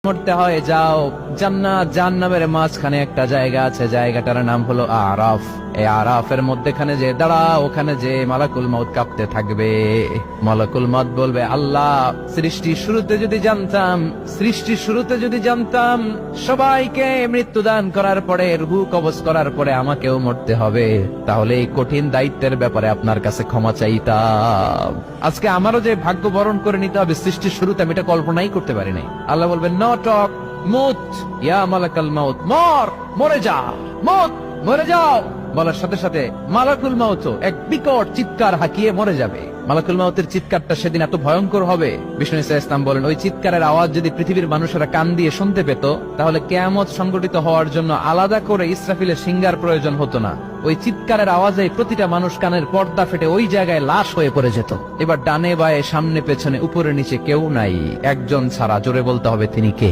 মরতে হয় যাও, জান্নাত জাহান্নামের মাঝখানে একটা জায়গা আছে, জায়গাটার নাম হলো আরাফ। এই আরাফের মধ্যখানে যে দাঁড়াও, ওখানে যে মালাকুল মউত কাঁপতে থাকবে। মালাকুল মউত বলবে, আল্লাহ সৃষ্টির শুরুতে যদি জানতাম সবাইকে মৃত্যুদান করার পরে রূহ কবজ করার পরে আমাকেও মরতে হবে, তাহলে এই কঠিন দায়িত্বের ব্যাপারে আপনার কাছে ক্ষমা চাইতাম। আজকে আমারও যে ভাগ্য বরণ করে নিতে হবে সৃষ্টির শুরুতে, আমি এটা কল্পনাই করতে পারি নাই। আল্লাহ বলবেন, নো টক, মুত ইয়া মালাকাল মাউত, মরে যা, মরে যাও। বলার সাথে সাথে মালাকুল মাউত এক বিকট চিৎকার হাঁকিয়ে মরে যাবে। মালাকুল মাউতের চিৎকারটা সেদিন এত ভয়ঙ্কর হবে, বিষ্ণু ইসা ইসলাম বলেন, ওই চিৎকারের আওয়াজ যদি পৃথিবীর মানুষেরা কান দিয়ে শুনতে পেত, তাহলে কিয়ামত সংগঠিত হওয়ার জন্য আলাদা করে ইসরাফিলের সিঙ্গার প্রয়োজন হতো না। ওই চিৎকারের আওয়াজে প্রতিটা মানুষ কানের পর্দা ফেটে ওই জায়গায় লাশ হয়ে পড়ে যেত। এবার ডানে বায়ে সামনে পেছনে উপরে নিচে কেউ নাই, একজন ছাড়া। জোরে বলতে হবে, তিনি কে?